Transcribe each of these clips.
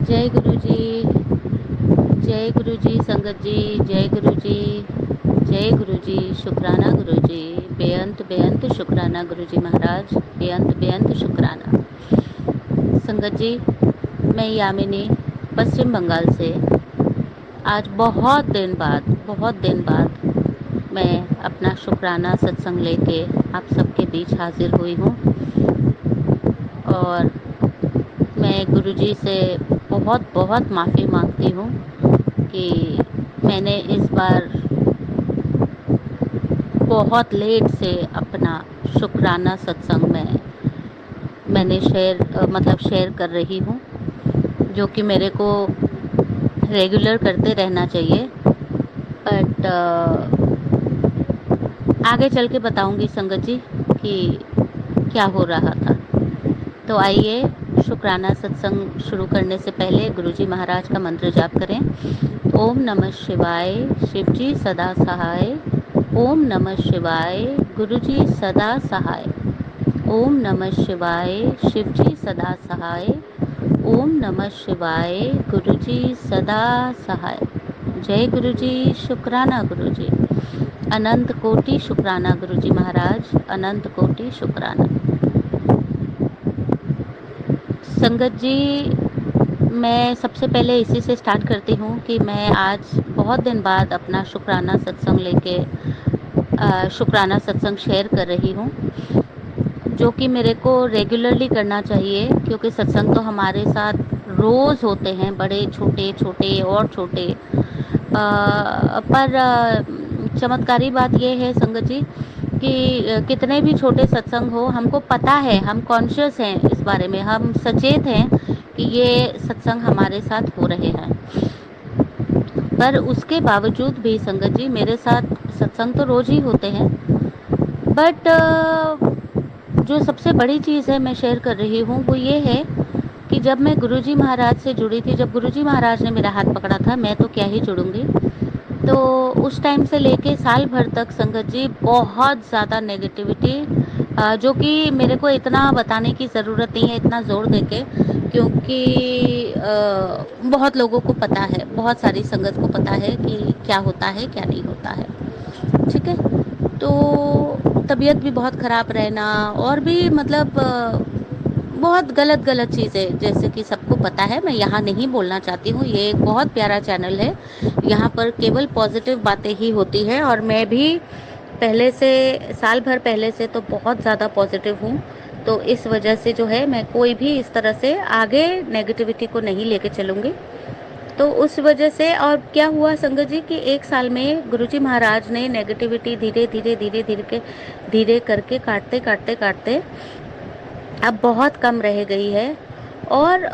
जय गुरु जी। जय गुरु जी संगत जी। जय गुरु जी। जय गुरु जी। शुक्राना गुरु जी। बेअंत बेअंत शुक्राना गुरु जी महाराज। बेअंत बेअंत शुक्राना। संगत जी, मैं यामिनी पश्चिम बंगाल से आज बहुत दिन बाद मैं अपना शुक्राना सत्संग लेके आप सबके बीच हाजिर हुई हूँ। और मैं गुरुजी से बहुत बहुत माफ़ी मांगती हूँ कि मैंने इस बार बहुत लेट से अपना शुक्राना सत्संग में मैंने शेयर कर रही हूँ, जो कि मेरे को रेगुलर करते रहना चाहिए। बट आगे चल के बताऊँगी संगत जी कि क्या हो रहा था। तो आइए, शुक्राना सत्संग शुरू करने से पहले गुरुजी महाराज का मंत्र जाप करें। ओम नमः शिवाय, शिवजी सदा सहाय। ओम नमः शिवाय, गुरुजी सदा सहाय। ओम नमः शिवाय, शिवजी सदा सहाय। ओम नमः शिवाय, गुरुजी सदा सहाय। जय गुरुजी। शुक्राना गुरुजी। अनंत कोटि शुक्राना गुरुजी महाराज। अनंत कोटि शुक्राना। संगत जी, मैं सबसे पहले इसी से स्टार्ट करती हूँ कि मैं आज बहुत दिन बाद अपना शुक्राना सत्संग शेयर कर रही हूँ, जो कि मेरे को रेगुलरली करना चाहिए, क्योंकि सत्संग तो हमारे साथ रोज़ होते हैं, बड़े छोटे छोटे और छोटे। पर चमत्कारी बात यह है संगत जी कि कितने भी छोटे सत्संग हो, हमको पता है, हम कॉन्शियस हैं इस बारे में, हम सचेत हैं कि ये सत्संग हमारे साथ हो रहे हैं। पर उसके बावजूद भी संगत जी, मेरे साथ सत्संग तो रोज़ ही होते हैं। बट जो सबसे बड़ी चीज़ है मैं शेयर कर रही हूँ, वो ये है कि जब मैं गुरुजी महाराज से जुड़ी थी, जब गुरुजी महाराज ने मेरा हाथ पकड़ा था, मैं तो क्या ही जुड़ूंगी, तो उस टाइम से लेके साल भर तक संगत जी बहुत ज़्यादा नेगेटिविटी, जो कि मेरे को इतना बताने की ज़रूरत नहीं है इतना ज़ोर देके, क्योंकि बहुत लोगों को पता है, बहुत सारी संगत को पता है कि क्या होता है क्या नहीं होता है। ठीक है। तो तबीयत भी बहुत ख़राब रहना, और भी मतलब बहुत गलत गलत चीज़ें, जैसे कि सबको पता है, मैं यहाँ नहीं बोलना चाहती हूँ। ये एक बहुत प्यारा चैनल है, यहाँ पर केवल पॉजिटिव बातें ही होती है, और मैं भी पहले से, साल भर पहले से तो बहुत ज़्यादा पॉजिटिव हूँ। तो इस वजह से जो है, मैं कोई भी इस तरह से आगे नेगेटिविटी को नहीं लेके चलूँगी। तो उस वजह से, और क्या हुआ संगत जी कि एक साल में गुरुजी महाराज ने नेगेटिविटी धीरे करके काटते काटते काटते अब बहुत कम रह गई है। और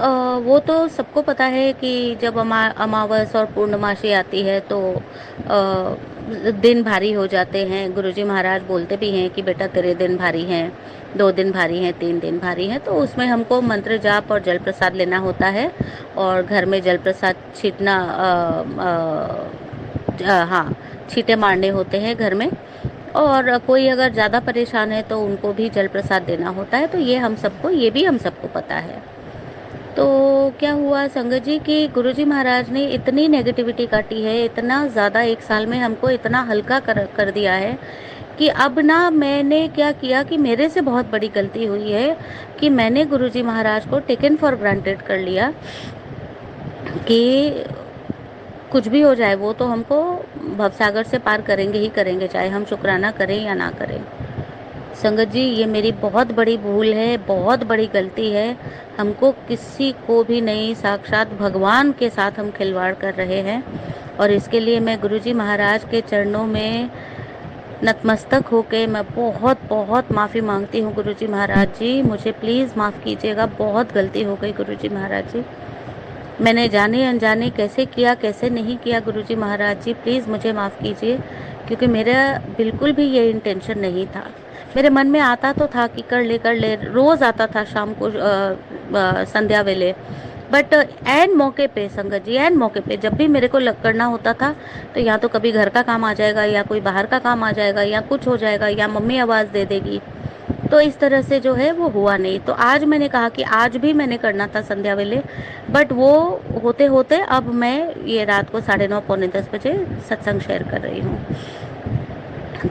वो तो सबको पता है कि जब अमावस और पूर्णमासी आती है तो दिन भारी हो जाते हैं। गुरुजी महाराज बोलते भी हैं कि बेटा तेरे दिन भारी हैं, 2 दिन भारी हैं, 3 दिन भारी हैं। तो उसमें हमको मंत्र जाप और जल प्रसाद लेना होता है, और घर में जल प्रसाद छीटना, हाँ, छींटे मारने होते हैं घर में। और कोई अगर ज़्यादा परेशान है तो उनको भी जल प्रसाद देना होता है। तो ये भी हम सबको पता है। तो क्या हुआ संगत जी कि गुरुजी महाराज ने इतनी नेगेटिविटी काटी है, इतना ज़्यादा, एक साल में हमको इतना हल्का कर दिया है कि अब ना, मैंने क्या किया कि मेरे से बहुत बड़ी गलती हुई है कि मैंने गुरुजी महाराज को टेकन फॉर ग्रांटेड कर लिया कि कुछ भी हो जाए, वो तो हमको भवसागर से पार करेंगे ही करेंगे, चाहे हम शुक्राना करें या ना करें। संगत जी, ये मेरी बहुत बड़ी भूल है, बहुत बड़ी गलती है। हमको किसी को भी नहीं, साक्षात भगवान के साथ हम खिलवाड़ कर रहे हैं। और इसके लिए मैं गुरुजी महाराज के चरणों में नतमस्तक होके मैं बहुत बहुत माफ़ी मांगती हूँ। गुरुजी महाराज जी, मुझे प्लीज़ माफ़ कीजिएगा, बहुत गलती हो गई गुरुजी महाराज जी। मैंने जाने अनजाने कैसे किया, कैसे नहीं किया, गुरुजी महाराज जी प्लीज़ मुझे माफ़ कीजिए, क्योंकि मेरा बिल्कुल भी ये इंटेंशन नहीं था। मेरे मन में आता तो था कि कर ले, रोज़ आता था शाम को संध्या वेले। बट एन मौके पे संगत जी, एन मौके पे जब भी मेरे को करना होता था, तो या तो कभी घर का काम आ जाएगा, या कोई बाहर का काम आ जाएगा, या कुछ हो जाएगा, या मम्मी आवाज़ दे देगी, तो इस तरह से जो है वो हुआ नहीं। तो आज मैंने कहा कि आज भी मैंने करना था संध्या वेले, बट वो होते होते अब मैं ये रात को 9:30 पौने 10 बजे सत्संग शेयर कर रही हूँ।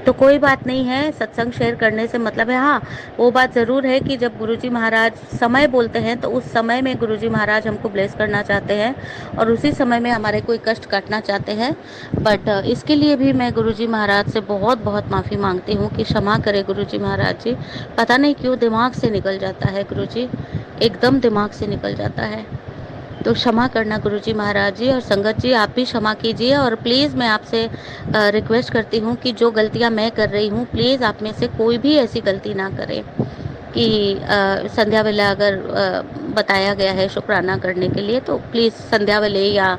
तो कोई बात नहीं है, सत्संग शेयर करने से मतलब है, हाँ वो बात ज़रूर है कि जब गुरुजी महाराज समय बोलते हैं तो उस समय में गुरुजी महाराज हमको ब्लेस करना चाहते हैं और उसी समय में हमारे कोई कष्ट काटना चाहते हैं। बट इसके लिए भी मैं गुरुजी महाराज से बहुत बहुत माफ़ी मांगती हूँ कि क्षमा करें गुरुजी महाराज जी। पता नहीं क्यों दिमाग से निकल जाता है गुरुजी, एकदम दिमाग से निकल जाता है। तो क्षमा करना गुरुजी महाराज जी, और संगत जी आप भी क्षमा कीजिए। और प्लीज़ मैं आपसे रिक्वेस्ट करती हूँ कि जो गलतियाँ मैं कर रही हूँ, प्लीज़ आप में से कोई भी ऐसी गलती ना करे कि संध्या वेला अगर बताया गया है शुक्राना करने के लिए, तो प्लीज़ संध्या वेले या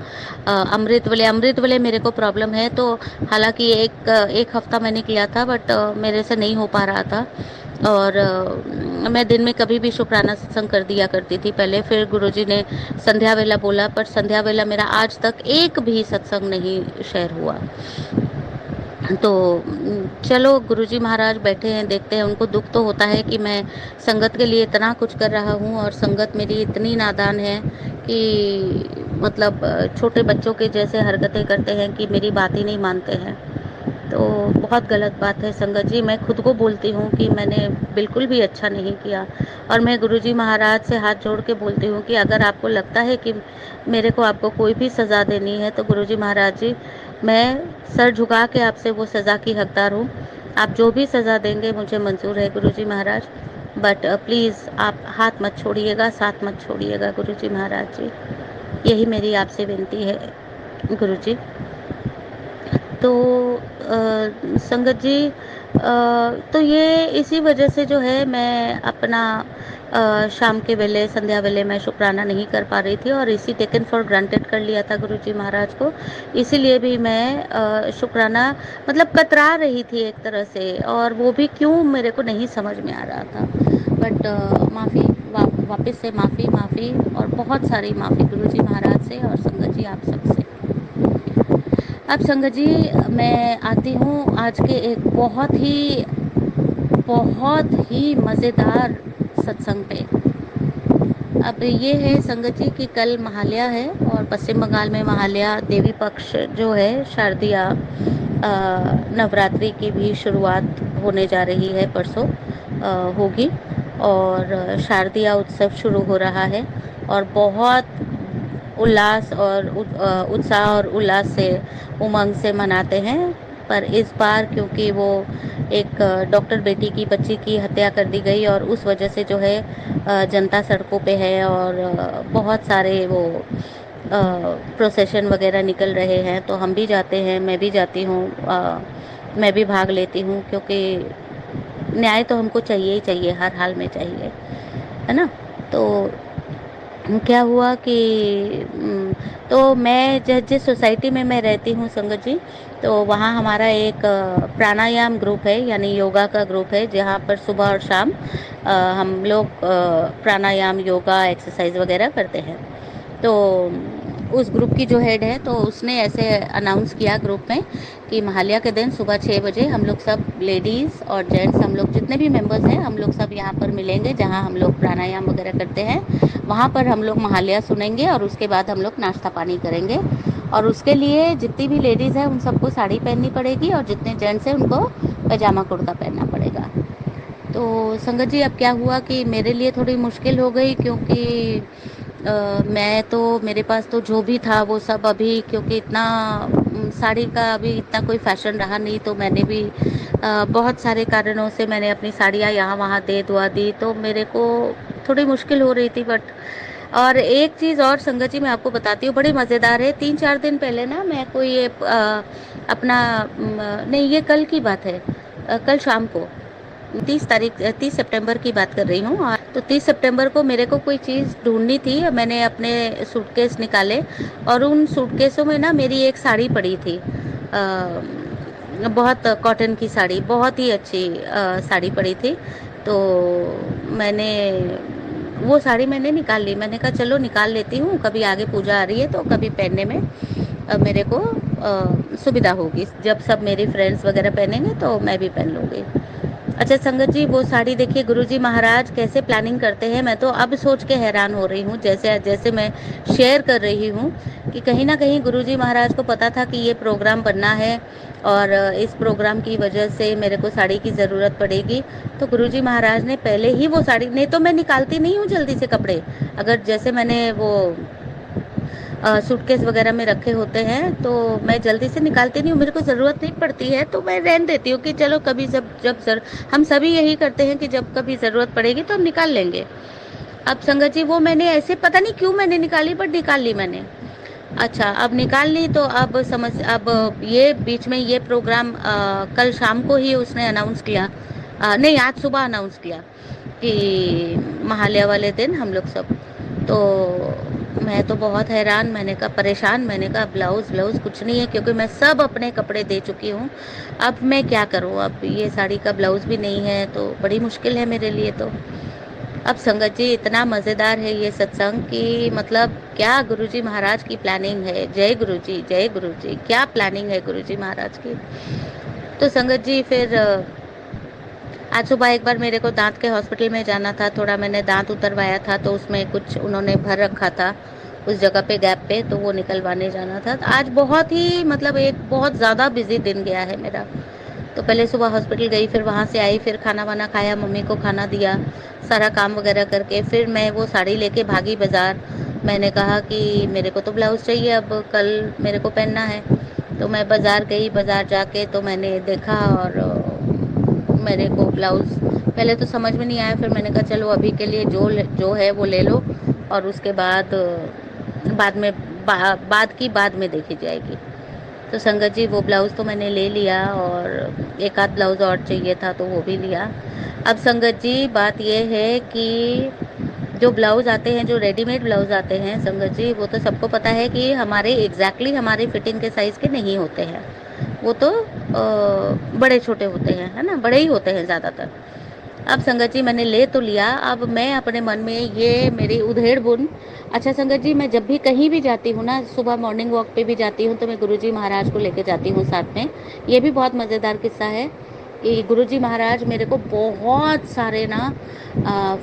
अमृत वेले मेरे को प्रॉब्लम है। तो हालांकि एक हफ्ता मैंने किया था, बट मेरे से नहीं हो पा रहा था। और मैं दिन में कभी भी शुक्राना सत्संग कर दिया करती थी पहले, फिर गुरुजी ने संध्या वेला बोला, पर संध्या वेला मेरा आज तक एक भी सत्संग नहीं शेयर हुआ। तो चलो गुरुजी महाराज बैठे हैं, देखते हैं। उनको दुख तो होता है कि मैं संगत के लिए इतना कुछ कर रहा हूँ और संगत मेरी इतनी नादान है कि मतलब छोटे बच्चों के जैसे हरकतें करते हैं कि मेरी बात ही नहीं मानते हैं। तो बहुत गलत बात है संगत जी। मैं खुद को बोलती हूँ कि मैंने बिल्कुल भी अच्छा नहीं किया, और मैं गुरुजी महाराज से हाथ जोड़ के बोलती हूँ कि अगर आपको लगता है कि मेरे को आपको कोई भी सज़ा देनी है तो गुरुजी महाराज जी, मैं सर झुका के आपसे वो सज़ा की हकदार हूँ। आप जो भी सज़ा देंगे मुझे मंजूर है गुरुजी महाराज, बट प्लीज़ आप हाथ मत छोड़िएगा, साथ मत छोड़िएगा गुरुजी महाराज जी। यही मेरी आपसे विनती है गुरुजी। तो संगत जी, तो ये इसी वजह से जो है मैं अपना शाम के वेले संध्या वेले मैं शुक्राना नहीं कर पा रही थी, और इसी टेकन फॉर ग्रांटेड कर लिया था गुरुजी महाराज को। इसीलिए भी मैं शुक्राना मतलब कतरा रही थी एक तरह से, और वो भी क्यों मेरे को नहीं समझ में आ रहा था। बट माफ़ी, वापस से माफ़ी और बहुत सारी माफ़ी गुरुजी महाराज से और संगत जी आप सबसे। अब संगत जी मैं आती हूँ आज के एक बहुत ही मज़ेदार सत्संग पे। अब ये है संगत जी कि कल महालया है, और पश्चिम बंगाल में महालया देवी पक्ष जो है शारदीय नवरात्रि की भी शुरुआत होने जा रही है, परसों होगी, और शारदीय उत्सव शुरू हो रहा है, और बहुत उल्लास और उत्साह और उल्लास से उमंग से मनाते हैं। पर इस बार क्योंकि वो एक डॉक्टर बेटी की बच्ची की हत्या कर दी गई, और उस वजह से जो है जनता सड़कों पे है, और बहुत सारे वो प्रोसेशन वगैरह निकल रहे हैं। तो हम भी जाते हैं, मैं भी जाती हूँ, मैं भी भाग लेती हूँ, क्योंकि न्याय तो हमको चाहिए ही चाहिए, हर हाल में चाहिए, है ना। तो क्या हुआ कि तो मैं जिस सोसाइटी में मैं रहती हूँ संगत जी, तो वहाँ हमारा एक प्राणायाम ग्रुप है, यानी योगा का ग्रुप है, जहाँ पर सुबह और शाम हम लोग प्राणायाम योगा एक्सरसाइज वगैरह करते हैं। तो उस ग्रुप की जो हेड है, तो उसने ऐसे अनाउंस किया ग्रुप में कि महालया के दिन सुबह 6 बजे हम लोग सब लेडीज़ और जेंट्स, हम लोग जितने भी मेंबर्स हैं, हम लोग सब यहाँ पर मिलेंगे, जहाँ हम लोग प्राणायाम वगैरह करते हैं। वहाँ पर हम लोग महालया सुनेंगे, और उसके बाद हम लोग नाश्ता पानी करेंगे। और उसके लिए जितनी भी लेडीज़ हैं उन सबको साड़ी पहननी पड़ेगी, और जितने जेंट्स हैं उनको पैजामा कुर्ता पहनना पड़ेगा। तो संगत जी अब क्या हुआ कि मेरे लिए थोड़ी मुश्किल हो गई, क्योंकि मैं तो मेरे पास तो जो भी था वो सब अभी, क्योंकि इतना साड़ी का अभी इतना कोई फैशन रहा नहीं, तो मैंने भी बहुत सारे कारणों से मैंने अपनी साड़ियाँ यहाँ वहाँ दे दुआ दी, तो मेरे को थोड़ी मुश्किल हो रही थी। बट और एक चीज़ और संगत जी मैं आपको बताती हूँ, बड़ी मज़ेदार है। 3-4 दिन पहले ना मैं कोई ये अपना नहीं, ये कल की बात है, कल शाम को 30 सितंबर की बात कर रही हूँ। और तो 30 सितंबर को मेरे को कोई चीज़ ढूंढनी थी, मैंने अपने सूटकेस निकाले, और उन सूटकेसों में ना मेरी एक साड़ी पड़ी थी, बहुत कॉटन की साड़ी, बहुत ही अच्छी साड़ी पड़ी थी। तो मैंने वो साड़ी मैंने निकाल ली, मैंने कहा चलो निकाल लेती हूँ, कभी आगे पूजा आ रही है तो कभी पहनने में मेरे को सुविधा होगी, जब सब मेरी फ्रेंड्स वगैरह पहनेंगे तो मैं भी पहन लूँगी। अच्छा संगत जी, वो साड़ी देखिए गुरुजी महाराज कैसे प्लानिंग करते हैं, मैं तो अब सोच के हैरान हो रही हूँ। जैसे जैसे मैं शेयर कर रही हूँ कि कहीं ना कहीं गुरुजी महाराज को पता था कि ये प्रोग्राम बनना है और इस प्रोग्राम की वजह से मेरे को साड़ी की ज़रूरत पड़ेगी। तो गुरुजी महाराज ने पहले ही वो साड़ी, नहीं तो मैं निकालती नहीं हूँ जल्दी से कपड़े। अगर जैसे मैंने वो सूटकेस वगैरह में रखे होते हैं तो मैं जल्दी से निकालती नहीं हूँ, मेरे को ज़रूरत नहीं पड़ती है तो मैं रहने देती हूँ कि चलो कभी हम सभी यही करते हैं कि जब कभी ज़रूरत पड़ेगी तो हम निकाल लेंगे। अब संगत जी वो मैंने ऐसे पता नहीं क्यों मैंने निकाली, बट निकाल ली मैंने। अच्छा, अब निकाल ली तो अब ये बीच में ये प्रोग्राम कल शाम को ही उसने अनाउंस किया, नहीं आज सुबह अनाउंस किया कि महालया वाले दिन हम लोग सब। तो मैं तो बहुत हैरान, मैंने कहा परेशान, मैंने कहा ब्लाउज़ ब्लाउज़ कुछ नहीं है क्योंकि मैं सब अपने कपड़े दे चुकी हूँ। अब मैं क्या करूँ, अब ये साड़ी का ब्लाउज़ भी नहीं है तो बड़ी मुश्किल है मेरे लिए तो। अब संगत जी इतना मज़ेदार है ये सत्संग कि मतलब क्या गुरुजी महाराज की प्लानिंग है। जय गुरुजी, जय गुरुजी, क्या प्लानिंग है गुरुजी महाराज की। तो संगत जी फिर आज सुबह एक बार मेरे को दांत के हॉस्पिटल में जाना था, थोड़ा मैंने दांत उतरवाया था तो उसमें कुछ उन्होंने भर रखा था उस जगह पे गैप पे, तो वो निकलवाने जाना था। तो आज बहुत ही मतलब एक बहुत ज़्यादा बिजी दिन गया है मेरा। तो पहले सुबह हॉस्पिटल गई, फिर वहाँ से आई, फिर खाना वाना खाया, मम्मी को खाना दिया, सारा काम वगैरह करके फिर मैं वो साड़ी लेके भागी बाज़ार। मैंने कहा कि मेरे को तो ब्लाउज़ चाहिए, अब कल मेरे को पहनना है। तो मैं बाज़ार गई, बाज़ार जाके तो मैंने देखा और मेरे को ब्लाउज़ पहले तो समझ में नहीं आया, फिर मैंने कहा चलो अभी के लिए जो है वो ले लो और उसके बाद बाद में बाद की बाद में देखी जाएगी। तो संगत जी वो ब्लाउज़ तो मैंने ले लिया और एक आध ब्लाउज़ और चाहिए था तो वो भी लिया। अब संगत जी बात ये है कि जो ब्लाउज़ आते हैं, जो रेडीमेड ब्लाउज़ आते हैं संगत जी, वो तो सबको पता है कि हमारे एग्जैक्टली हमारे फिटिंग के साइज़ के नहीं होते हैं। वो तो बड़े छोटे होते हैं, है ना, बड़े ही होते हैं ज़्यादातर। अब संगत जी मैंने ले तो लिया, अब मैं अपने मन में ये मेरी उधेड़ बुन। अच्छा संगत जी, मैं जब भी कहीं भी जाती हूँ ना, सुबह मॉर्निंग वॉक पे भी जाती हूँ तो मैं गुरुजी महाराज को लेके जाती हूँ साथ में। ये भी बहुत मज़ेदार किस्सा है कि गुरुजी महाराज मेरे को बहुत सारे ना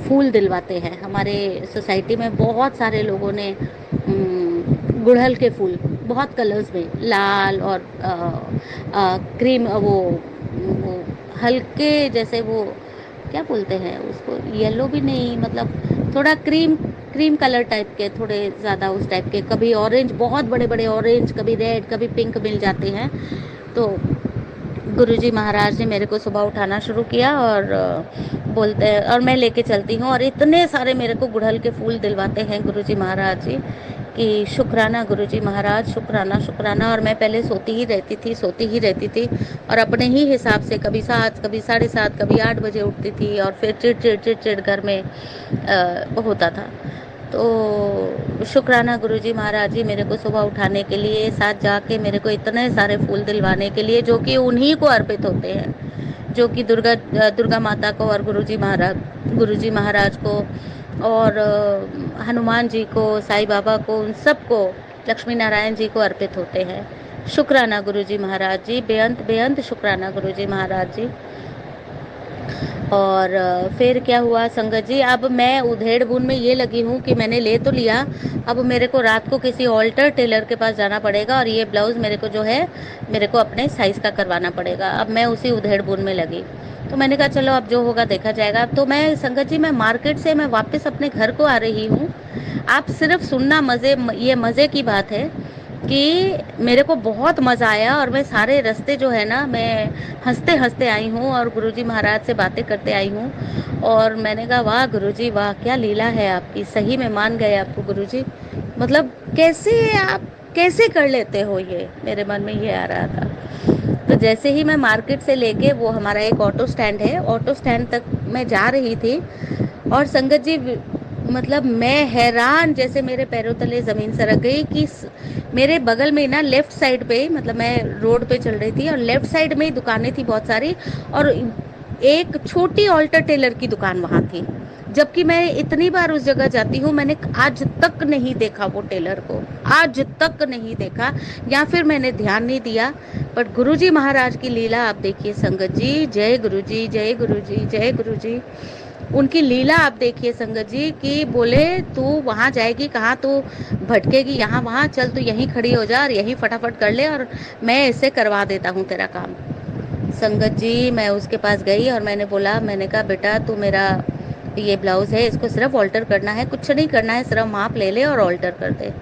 फूल दिलवाते हैं। हमारे सोसाइटी में बहुत सारे लोगों ने गुड़हल के फूल बहुत कलर्स में, लाल और क्रीम, वो हल्के जैसे वो क्या बोलते हैं उसको, येलो भी नहीं, मतलब थोड़ा क्रीम क्रीम कलर टाइप के, थोड़े ज़्यादा उस टाइप के, कभी ऑरेंज, बहुत बड़े बड़े ऑरेंज, कभी रेड, कभी पिंक मिल जाते हैं। तो गुरुजी महाराज ने मेरे को सुबह उठाना शुरू किया और बोलते हैं, और मैं लेके चलती हूँ और इतने सारे मेरे को गुड़हल के फूल दिलवाते हैं गुरुजी महाराज जी कि शुक्राना गुरुजी महाराज, शुक्राना शुक्राना। और मैं पहले सोती ही रहती थी और अपने ही हिसाब से कभी 7, कभी 7:30, कभी 8 बजे उठती थी और फिर चिड़ घर में होता था। तो शुक्राना गुरुजी महाराज जी मेरे को सुबह उठाने के लिए, साथ जाके मेरे को इतने सारे फूल दिलवाने के लिए जो कि उन्हीं को अर्पित होते हैं, जो कि दुर्गा माता को और गुरुजी महाराज को और हनुमान जी को, साईं बाबा को, उन सबको, लक्ष्मी नारायण जी को अर्पित होते हैं। शुक्राना गुरुजी महाराज जी, बेअंत बेअंत शुक्राना गुरुजी महाराज जी। और फिर क्या हुआ संगत जी, अब मैं उधेड़ बुन में ये लगी हूँ कि मैंने ले तो लिया, अब मेरे को रात को किसी ऑल्टर टेलर के पास जाना पड़ेगा और ये ब्लाउज़ मेरे को जो है मेरे को अपने साइज़ का करवाना पड़ेगा। अब मैं उसी उधेड़ बुन में लगी, तो मैंने कहा चलो अब जो होगा देखा जाएगा। तो मैं संगत जी, मैं मार्केट से मैं वापस अपने घर को आ रही हूँ। आप सिर्फ सुनना, ये मज़े की बात है कि मेरे को बहुत मज़ा आया और मैं सारे रास्ते जो है ना, मैं हंसते हंसते आई हूँ और गुरुजी महाराज से बातें करते आई हूँ। और मैंने कहा वाह गुरुजी वाह, क्या लीला है आपकी, सही में मान गए आपको गुरुजी, मतलब कैसे आप कैसे कर लेते हो ये, मेरे मन में ये आ रहा था। तो जैसे ही मैं मार्केट से लेके, वो हमारा एक ऑटो स्टैंड है, ऑटो स्टैंड तक मैं जा रही थी और संगत जी मतलब मैं हैरान, जैसे मेरे पैरों तले ज़मीन सरक गई कि मेरे बगल में ना लेफ़्ट साइड पे, मतलब मैं रोड पे चल रही थी और लेफ़्ट साइड में दुकानें थी बहुत सारी और एक छोटी ऑल्टर टेलर की दुकान वहाँ थी। जबकि मैं इतनी बार उस जगह जाती हूँ, मैंने आज तक नहीं देखा वो टेलर को, आज तक नहीं देखा, या फिर मैंने ध्यान नहीं दिया। बट गुरुजी महाराज की लीला आप देखिए संगत जी, जय गुरुजी, जय गुरुजी, जय गुरुजी। उनकी लीला आप देखिए संगत जी कि बोले तू वहाँ जाएगी कहाँ, तू भटकेगी यहाँ वहाँ, चल तू यहीं खड़ी हो जा और यहीं फटाफट कर ले और मैं इससे करवा देता हूँ तेरा काम। संगत जी मैं उसके पास गई और मैंने बोला, मैंने कहा बेटा तू मेरा ये ब्लाउज़ है, इसको सिर्फ ऑल्टर करना है, कुछ नहीं करना है, सिर्फ माप ले ले और ऑल्टर कर दे।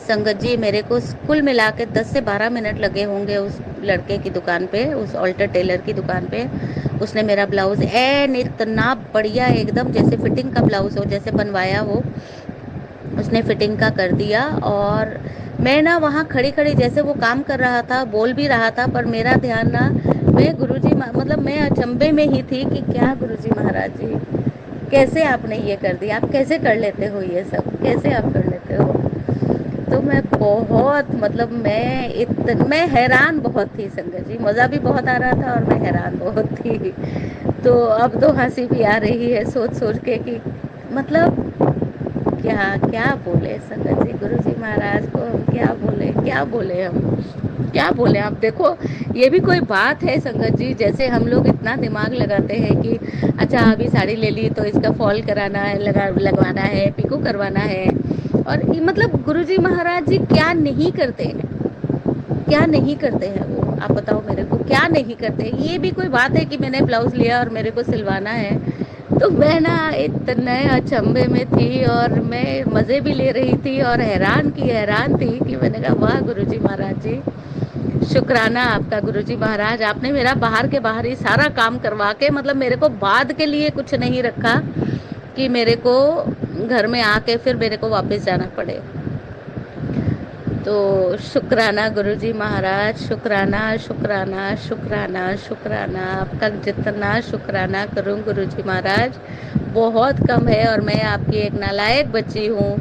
संगत जी मेरे को कुल मिला के 10 से 12 मिनट लगे होंगे उस लड़के की दुकान पे, उस ऑल्टर टेलर की दुकान पे। उसने मेरा ब्लाउज़ एन इतना बढ़िया एकदम जैसे फिटिंग का ब्लाउज़ हो, जैसे बनवाया हो, उसने फिटिंग का कर दिया। और मैं ना वहाँ खड़ी खड़ी जैसे वो काम कर रहा था, बोल भी रहा था, पर मेरा ध्यान ना, मैं गुरुजी मतलब मैं अचंभे में ही थी कि क्या गुरुजी महाराज जी कैसे आपने ये कर दिया, आप कैसे कर लेते हो ये सब, कैसे आप कर लेते हो। तो मैं बहुत मतलब मैं हैरान बहुत थी संगत जी, मज़ा भी बहुत आ रहा था और मैं हैरान बहुत थी। तो अब तो हंसी भी आ रही है सोच सोच के कि मतलब क्या क्या बोले संगत जी, गुरुजी महाराज को हम क्या बोले, क्या बोले हम, क्या बोले। आप देखो ये भी कोई बात है संगत जी, जैसे हम लोग इतना दिमाग लगाते हैं कि अच्छा अभी साड़ी ले ली तो इसका फॉल कराना है, लगवाना है, पिको करवाना है। और मतलब गुरुजी महाराज जी क्या नहीं करते हैं, क्या नहीं करते हैं वो, आप बताओ मेरे को क्या नहीं करते। ये भी कोई बात है कि मैंने ब्लाउज लिया और मेरे को सिलवाना है। तो मैं ना इतने अचंभे में थी और मैं मज़े भी ले रही थी और हैरान थी कि मैंने कहा वाह गुरुजी महाराज जी, शुक्राना आपका गुरुजी महाराज, आपने मेरा बाहर के बाहर ही सारा काम करवा के मतलब मेरे को बाद के लिए कुछ नहीं रखा कि मेरे को घर में आके फिर मेरे को वापस जाना पड़े। तो शुक्राना गुरुजी महाराज, शुक्राना शुक्राना शुक्राना शुक्राना, आपका जितना शुक्राना करूं गुरुजी महाराज बहुत कम है। और मैं आपकी एक नालायक बच्ची हूँ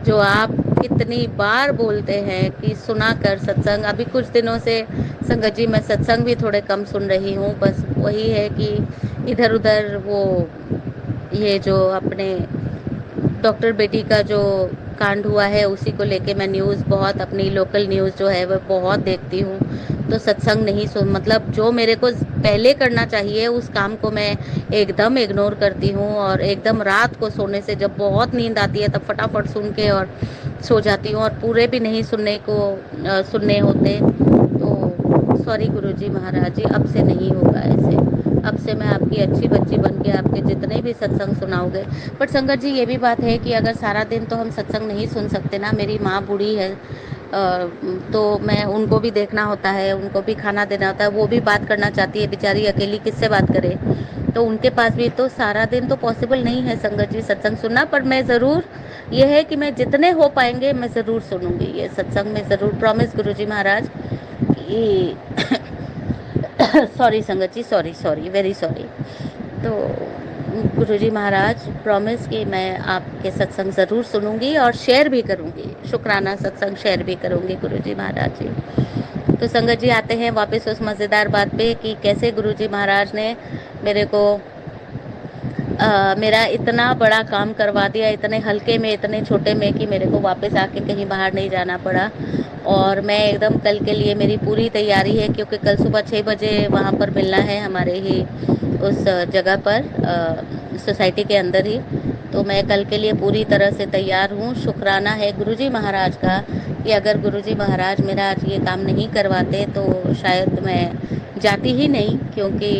जो आप कितनी बार बोलते हैं कि सुना कर सत्संग। अभी कुछ दिनों से संगत जी मैं सत्संग भी थोड़े कम सुन रही हूँ, बस वही है कि इधर उधर वो ये जो अपने डॉक्टर बेटी का जो कांड हुआ है उसी को लेके मैं न्यूज़ बहुत, अपनी लोकल न्यूज़ जो है वह बहुत देखती हूँ। तो सत्संग नहीं सुन मतलब जो मेरे को पहले करना चाहिए उस काम को मैं एकदम इग्नोर करती हूँ और एकदम रात को सोने से जब बहुत नींद आती है तब फटाफट सुन के और सो जाती हूँ और पूरे भी नहीं सुनने होते। तो सॉरी गुरुजी महाराज जी, अब से नहीं होगा ऐसे, अब से मैं आपकी अच्छी बच्ची बन के आपके जितने भी सत्संग सुनाओगे। बट संगत जी ये भी बात है कि अगर सारा दिन तो हम सत्संग नहीं सुन सकते ना, मेरी माँ बूढ़ी है, तो मैं उनको भी देखना होता है, उनको भी खाना देना होता है, वो भी बात करना चाहती है बेचारी, अकेली किससे बात करे। तो उनके पास भी तो सारा दिन तो पॉसिबल नहीं है संगत जी सत्संग सुनना। पर मैं ज़रूर, ये है कि मैं जितने हो पाएंगे मैं ज़रूर सुनूंगी ये सत्संग में, ज़रूर प्रॉमिस गुरुजी महाराज कि सॉरी संगत जी, सॉरी सॉरी वेरी सॉरी। तो गुरुजी महाराज प्रॉमिस कि मैं आपके सत्संग ज़रूर सुनूंगी और शेयर भी करूंगी, शुक्राना सत्संग शेयर भी करूंगी गुरुजी महाराज जी। तो संगत जी आते हैं वापस उस मज़ेदार बात पे कि कैसे गुरुजी महाराज ने मेरे को मेरा इतना बड़ा काम करवा दिया, इतने हल्के में, इतने छोटे में कि मेरे को वापस आके कहीं बाहर नहीं जाना पड़ा। और मैं एकदम कल के लिए मेरी पूरी तैयारी है क्योंकि कल सुबह 6 बजे वहाँ पर मिलना है हमारे ही उस जगह पर, सोसाइटी के अंदर ही। तो मैं कल के लिए पूरी तरह से तैयार हूँ। शुक्राना है गुरुजी महाराज का कि अगर गुरुजी महाराज मेरा आज ये काम नहीं करवाते तो शायद मैं जाती ही नहीं, क्योंकि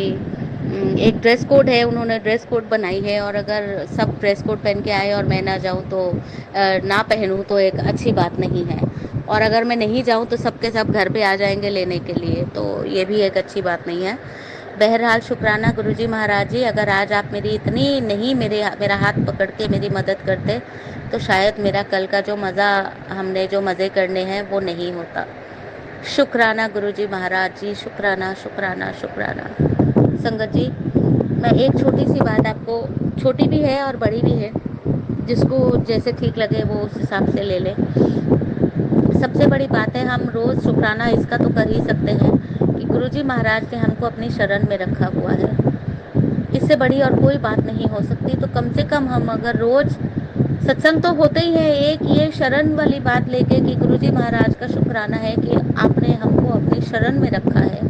एक ड्रेस कोड है, उन्होंने ड्रेस कोड बनाई है और अगर सब ड्रेस कोड पहन के आए और मैं ना जाऊँ तो ना पहनूँ तो एक अच्छी बात नहीं है। और अगर मैं नहीं जाऊँ तो सबके सब घर पे आ जाएंगे लेने के लिए, तो ये भी एक अच्छी बात नहीं है। बहरहाल शुक्राना गुरुजी महाराज जी, अगर आज आप मेरी इतनी नहीं मेरा हाथ पकड़ के मेरी मदद करते तो शायद मेरा कल का जो मज़ा, हमने जो मज़े करने हैं वो नहीं होता। शुक्राना गुरुजी महाराज जी, शुक्राना शुक्राना शुक्राना। संगत जी मैं एक छोटी सी बात आपको, छोटी भी है और बड़ी भी है, जिसको जैसे ठीक लगे वो उस हिसाब से ले ले। सबसे बड़ी बात है, हम रोज़ शुक्राना इसका तो कर ही सकते हैं कि गुरुजी महाराज ने हमको अपनी शरण में रखा हुआ है। इससे इससे बड़ी और कोई बात नहीं हो सकती। तो कम से कम हम अगर रोज़ सत्संग तो होते ही है, एक ये शरण वाली बात लेके कि गुरुजी महाराज का शुक्राना है कि आपने हमको अपनी शरण में रखा है,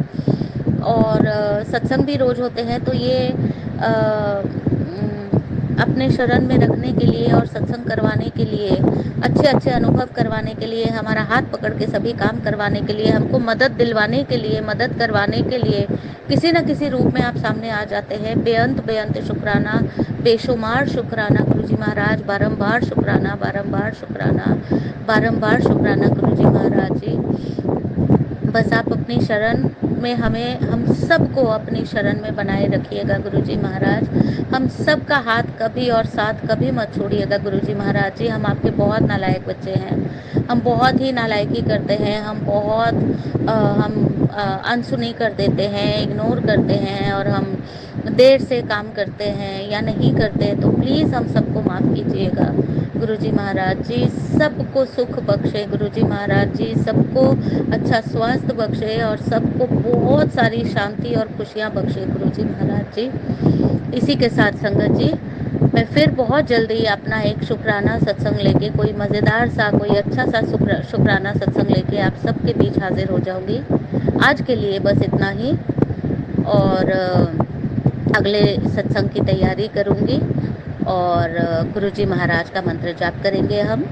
और सत्संग भी रोज़ होते हैं। तो ये अपने शरण में रखने के लिए और सत्संग करवाने के लिए, अच्छे अच्छे अनुभव करवाने के लिए, हमारा हाथ पकड़ के सभी काम करवाने के लिए, हमको मदद दिलवाने के लिए, मदद करवाने के लिए किसी न किसी रूप में आप सामने आ जाते हैं। बेअंत बेअंत शुक्राना, बेशुमार शुक्राना गुरुजी महाराज, बारंबार शुक्राना, बारंबार शुक्राना, बारंबार शुक्राना गुरुजी महाराज जी। बस आप अपनी शरण में हमें, हम सबको अपनी शरण में बनाए रखिएगा गुरुजी महाराज। हम सबका हाथ कभी और साथ कभी मत छोड़िएगा गुरुजी महाराज जी। हम आपके बहुत नालायक बच्चे हैं, हम बहुत ही नालायकी करते हैं, हम बहुत अनसुनी कर देते हैं, इग्नोर करते हैं, और हम देर से काम करते हैं या नहीं करते। तो प्लीज़ हम सबको माफ़ कीजिएगा गुरुजी महाराज जी। सबको सुख बख्शे गुरुजी महाराज जी, सबको अच्छा स्वास्थ्य बख्शे, और सबको बहुत सारी शांति और खुशियाँ बख्शे गुरुजी महाराज जी। इसी के साथ संगत जी, मैं फिर बहुत जल्दी अपना एक शुक्राना सत्संग लेके, कोई मज़ेदार सा, कोई अच्छा सा शुक्राना सत्संग लेके आप सबके बीच हाजिर हो जाऊंगी। आज के लिए बस इतना ही, और अगले सत्संग की तैयारी करूंगी, और गुरुजी महाराज का मंत्र जाप करेंगे हम।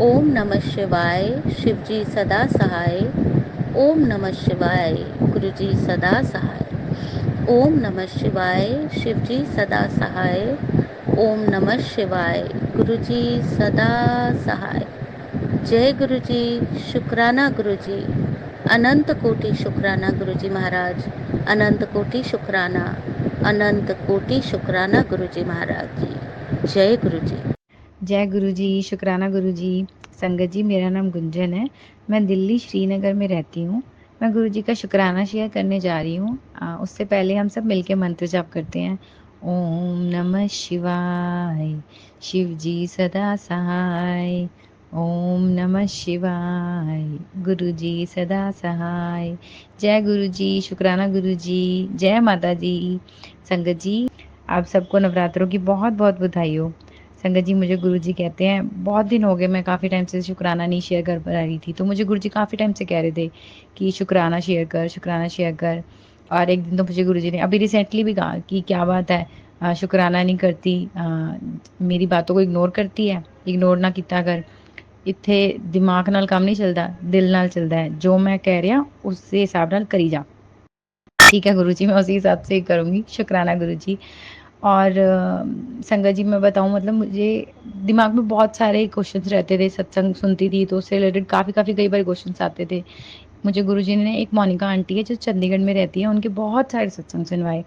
ओम नमः शिवाय, शिवजी सदा सहाय। ओम नमः शिवाय, गुरुजी सदा सहाय। ओम नमः शिवाय, शिवजी सदा सहाय। ओम नमः शिवाय, गुरुजी सदा सहाय। जय गुरुजी, शुक्राना गुरुजी, अनंत कोटि शुक्राना गुरुजी महाराज, अनंत कोटि शुक्राना, अनंत कोटि शुक्राना गुरुजी महाराज जी। जय गुरुजी। जय गुरुजी, शुक्राना गुरुजी। संगत जी, मेरा नाम गुंजन है, मैं दिल्ली श्रीनगर में रहती हूँ। मैं गुरुजी का शुक्राना शेयर करने जा रही हूँ। उससे पहले हम सब मिलके मंत्र जाप करते हैं। ओम नमः शिवाय, शिव जी सदा सहाय। ओम नमः शिवाय, गुरुजी सदा सहाय। जय गुरुजी, शुक्राना गुरुजी। जय माता जी। संगत जी, आप सबको नवरात्रों की बहुत बहुत बधाई हो। संगत जी, मुझे गुरुजी कहते हैं, बहुत दिन हो गए, मैं काफ़ी टाइम से शुक्राना नहीं शेयर कर पा रही थी, तो मुझे गुरुजी काफ़ी टाइम से कह रहे थे कि शुक्राना शेयर कर, शुक्राना शेयर कर। और एक दिन तो मुझे गुरुजी ने अभी रिसेंटली भी कहा कि क्या बात है, शुक्राना नहीं करती, मेरी बातों को इग्नोर करती है। इग्नोर ना किया कर, इत्थे दिमाग नाल काम नहीं चलता, दिल नाल चलता है। जो मैं कह रहा उससे हिसाब नाल करी जा। ठीक है गुरुजी, मैं उसी हिसाब से ही करूँगी। शुक्राना गुरुजी। और संगत जी, मैं बताऊँ, मतलब मुझे दिमाग में बहुत सारे क्वेश्चंस रहते थे। सत्संग सुनती थी तो उससे रिलेटेड काफ़ी कई बार क्वेश्चंस आते थे। मुझे गुरुजी ने, एक मोनिका आंटी है जो चंडीगढ़ में रहती है, उनके बहुत सारे सत्संग सुनवाए।